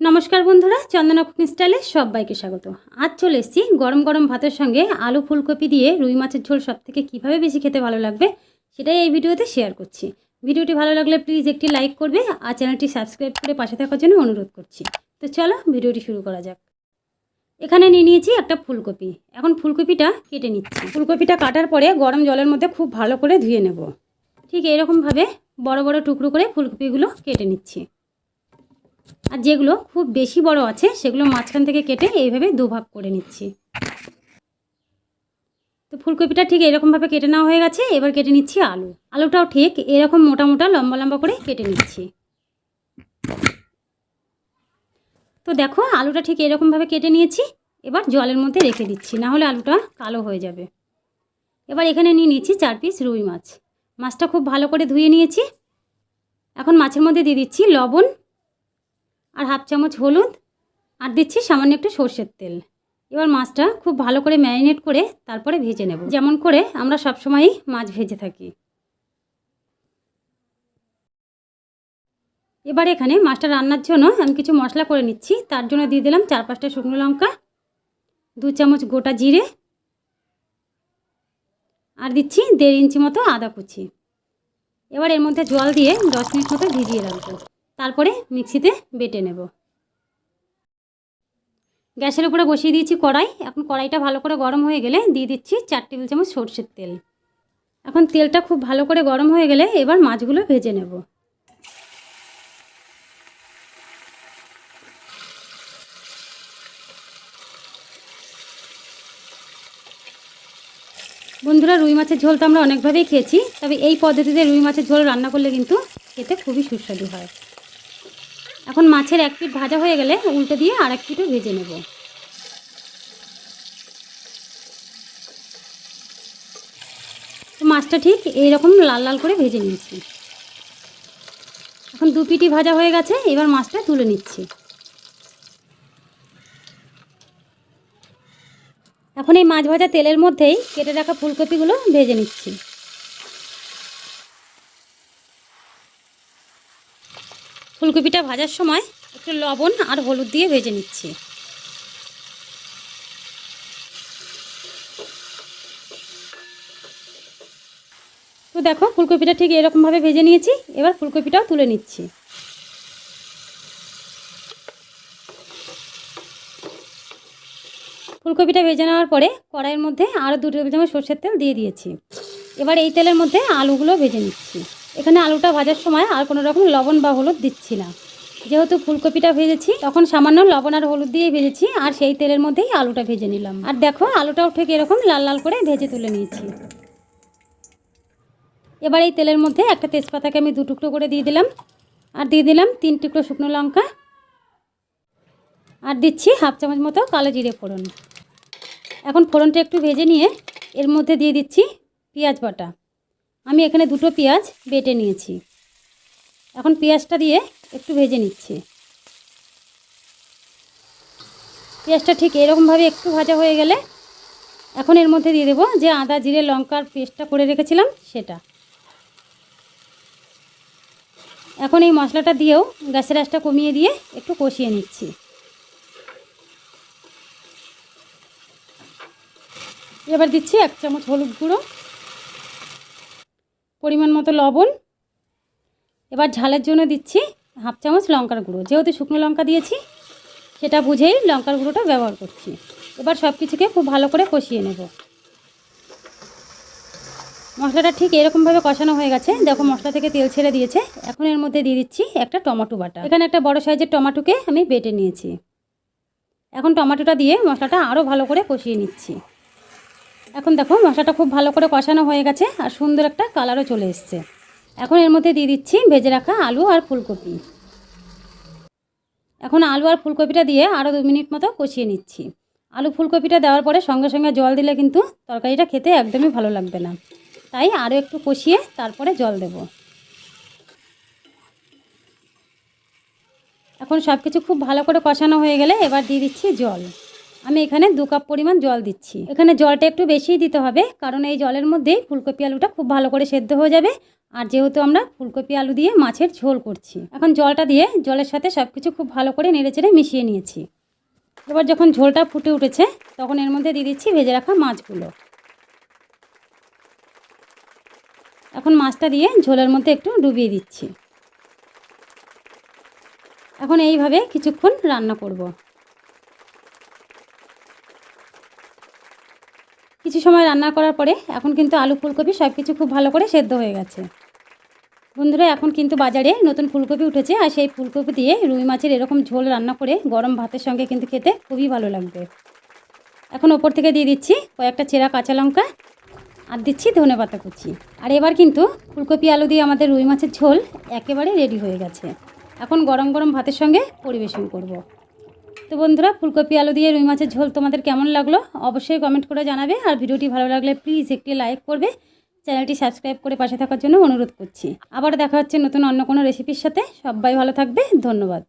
नमस्कार बंधुरा चंदना कुकिंग स्टाइले सबाइके स्वागत। आज चले एसेछि गरम गरम भातेर संगे आलू फुलकपि दिए रुई माछेर झोल सबथेके किभाबे बेशी खेते भालो लागबे सेटाई एई भिडियोते शेयर करछि। भिडियोटी भालो लागले प्लिज एकटी लाइक करबे और चैनलटी सबस्क्राइब करे पाशे थाकार जोन्नो अनुरोध करछि। तो चलो भिडियोटी शुरू करा जाक। एखाने निये नियेछि एकटा फुलकपि। एखन फुलकपिटा केटे निচ্ছি। फुलकपिटा काटार परे गरम जलेर मध्ये खूब भालो करे धुए नेब। ठीक एरकम भावे बड़ बड़ टुकरो करे फुलकपिगुलो केटे निচ্ছি। আর যেগুলো খুব বেশি বড় আছে সেগুলো মাঝখান থেকে কেটে এইভাবে দুভাগ করে নিচ্ছি। তো ফুলকপিটা ঠিক এরকম ভাবে কেটে নেওয়া হয়ে গেছে। এবার কেটে নিচ্ছি আলু। আলুটাও ঠিক এরকম মোটা মোটা লম্বা লম্বা করে কেটে নিচ্ছি। তো দেখো আলুটা ঠিক এরকম ভাবে কেটে নিয়েছি। এবার জলের মধ্যে রেখে দিচ্ছি, না হলে আলুটা কালো হয়ে যাবে। এবার এখানে নিয়ে নিয়েছি 4 পিস রুই মাছ। মাছটা খুব ভালো করে ধুয়ে নিয়েছি। এখন মাছের মধ্যে দিয়ে দিচ্ছি লবণ আর হাফ চামচ হলুদ আর দিচ্ছি সামান্য একটু সরষের তেল। এবার মাছটা খুব ভালো করে ম্যারিনেট করে তারপরে ভেজে নেব, যেমন করে আমরা সব সময়ই মাছ ভেজে থাকি। এবার এখানে মাছটা রান্নার জন্য আমি কিছু মশলা করে নিচ্ছি। তার জন্য দিয়ে দিলাম 4-5টা শুকনো লঙ্কা, 2 চামচ গোটা জিরে আর দিচ্ছি 1.5 ইঞ্চি মতো আদা কুচি। এবার এর মধ্যে জল দিয়ে 10 মিনিট মতো ভিজিয়ে রাখবো, তারপরে মিক্সিতে বেটে নেব। গ্যাসের উপরে বসিয়ে দিয়েছি কড়াই। এখন কড়াইটা ভালো করে গরম হয়ে গেলে দিয়ে দিচ্ছি 4 টেবিল চামচ সরষের তেল। এখন তেলটা খুব ভালো করে গরম হয়ে গেলে এবার মাছগুলো ভেজে নেব। বন্ধুরা রুই মাছের ঝোল তো আমরা অনেকভাবেই খেয়েছি, তবে এই পদ্ধতিতে রুই মাছের ঝোল রান্না করলে কিন্তু খেতে খুবই সুস্বাদু হয়। এখন মাছের এক পিঠ ভাজা হয়ে গেলে উল্টে দিয়ে আর এক পিঠও ভেজে নেব। তো মাছটা ঠিক এইরকম লাল লাল করে ভেজে নিয়েছি। এখন 2 পিঠই ভাজা হয়ে গেছে। এবার মাছটা তুলে নিচ্ছি। এখন এই মাছ ভাজা তেলের মধ্যেই কেটে রাখা ফুলকপিগুলো ভেজে নিচ্ছি। ফুলকপিটা ভাজার সময় একটু লবণ আর হলুদ দিয়ে ভেজে নিচ্ছি। তো দেখো ফুলকপিটা ঠিক এরকমভাবে ভেজে নিয়েছি। এবার ফুলকপিটাও তুলে নিচ্ছি। ফুলকপিটা ভেজে নেওয়ার পরে কড়াইয়ের মধ্যে আরও 2 টেবিল চামচ সরষের তেল দিয়ে দিয়েছি। এবার এই তেলের মধ্যে আলুগুলো ভেজে নিচ্ছি। এখানে আলুটা ভাজার সময় আর কোনো রকম লবণ বা হলুদ দিচ্ছি না, যেহেতু ফুলকপিটা ভেজেছি তখন সামান্য লবণ আর হলুদ দিয়ে ভেজেছি, আর সেই তেলের মধ্যেই আলুটা ভেজে নিলাম। আর দেখো আলুটাও ঠিক এরকম লাল লাল করে ভেজে তুলে নিয়েছি। এবার এই তেলের মধ্যে একটা তেজপাতাকে আমি 2 টুকরো করে দিয়ে দিলাম, আর দিয়ে দিলাম 3 টুকরো শুকনো লঙ্কা, আর দিচ্ছি হাফ চামচ মতো কালো জিরে ফোড়ন। এখন ফোড়নটা একটু ভেজে নিয়ে এর মধ্যে দিয়ে দিচ্ছি পেঁয়াজ বাটা। আমি এখানে 2টো পেঁয়াজ বেটে নিয়েছি। এখন পেঁয়াজটা দিয়ে একটু ভেজে নিচ্ছি। পেঁয়াজটা ঠিক এরকমভাবে একটু ভাজা হয়ে গেলে এখন এর মধ্যে দিয়ে দেবো যে আদা জিরে লঙ্কার পেস্টটা করে রেখেছিলাম সেটা। এখন এই মশলাটা দিয়েও গ্যাসের আঁচটা কমিয়ে দিয়ে একটু কষিয়ে নিচ্ছি। এবার দিচ্ছি 1 চামচ হলুদ গুঁড়ো, পরিমাণ মতো লবণ। এবার ঝালের জন্য দিচ্ছি হাফ চামচ লঙ্কার গুঁড়ো, যেহেতু শুকনো লঙ্কা দিয়েছি সেটা বুঝেই লঙ্কার গুঁড়োটা ব্যবহার করছি। এবার সব কিছুকে খুব ভালো করে কষিয়ে নেব। মশলাটা ঠিক এরকমভাবে কষানো হয়ে গেছে। দেখো মশলা থেকে তেল ছেড়ে দিয়েছে। এখন এর মধ্যে দিয়ে দিচ্ছি একটা টমেটো বাটা। এখানে একটা বড় সাইজের টমেটোকে আমি বেটে নিয়েছি। এখন টমেটোটা দিয়ে মশলাটা আরও ভালো করে কষিয়ে নিচ্ছি। এখন দেখো মশলাটা খুব ভালো করে কষানো হয়ে গেছে আর সুন্দর একটা কালারও চলে এসছে। এখন এর মধ্যে দিয়ে দিচ্ছি ভেজে রাখা আলু আর ফুলকপি। এখন আলু আর ফুলকপিটা দিয়ে আরও 2 মিনিট মতো কষিয়ে নিচ্ছি। আলু ফুলকপিটা দেওয়ার পরে সঙ্গে সঙ্গে জল দিলে কিন্তু তরকারিটা খেতে একদমই ভালো লাগবে না, তাই আরও একটু কষিয়ে তারপরে জল দেব। এখন সব কিছু খুব ভালো করে কষানো হয়ে গেলে এবার দিয়ে দিচ্ছি জল। আমি এখানে 2 কাপ পরিমাণ জল দিচ্ছি। এখানে জলটা একটু বেশিই দিতে হবে, কারণ এই জলের মধ্যেই ফুলকপি আলুটা খুব ভালো করে সেদ্ধ হয়ে যাবে আর যেহেতু আমরা ফুলকপি আলু দিয়ে মাছের ঝোল করছি, এখন জলটা দিয়ে জলের সাথে সব কিছু খুব ভালো করে নেড়েচেড়ে মিশিয়ে নিয়েছি। এবার যখন ঝোলটা ফুটে উঠেছে তখন এর মধ্যে দিয়ে দিচ্ছি ভেজে রাখা মাছগুলো। এখন মাছটা দিয়ে ঝোলের মধ্যে একটু ডুবিয়ে দিচ্ছি। এখন এইভাবে কিছুক্ষণ রান্না করব। কিছু সময় রান্না করার পরে এখন কিন্তু আলু ফুলকপি সব কিছু খুব ভালো করে সেদ্ধ হয়ে গেছে। বন্ধুরা, এখন কিন্তু বাজারে নতুন ফুলকপি উঠেছে, আর সেই ফুলকপি দিয়ে রুই মাছের এরকম ঝোল রান্না করে গরম ভাতের সঙ্গে কিন্তু খেতে খুবই ভালো লাগবে। এখন ওপর থেকে দিয়ে দিচ্ছি কয়েকটা চেরা কাঁচা লঙ্কা, আর দিচ্ছি ধনেপাতা কুচি। আর এবার কিন্তু ফুলকপি আলু দিয়ে আমাদের রুই মাছের ঝোল একেবারে রেডি হয়ে গেছে। এখন গরম গরম ভাতের সঙ্গে পরিবেশন করব। তো বন্ধুরা, ফুলকপি আলু দিয়ে রুই মাছের ঝোল তোমাদের কেমন লাগলো অবশ্যই কমেন্ট করে জানাবে। আর ভিডিওটি ভালো লাগলে প্লিজ একটি লাইক করবে, চ্যানেলটি সাবস্ক্রাইব করে পাশে থাকার জন্য অনুরোধ করছি। আবার দেখা হচ্ছে নতুন অন্য কোনো রেসিপির সাথে। সবাই ভালো থাকবে, ধন্যবাদ।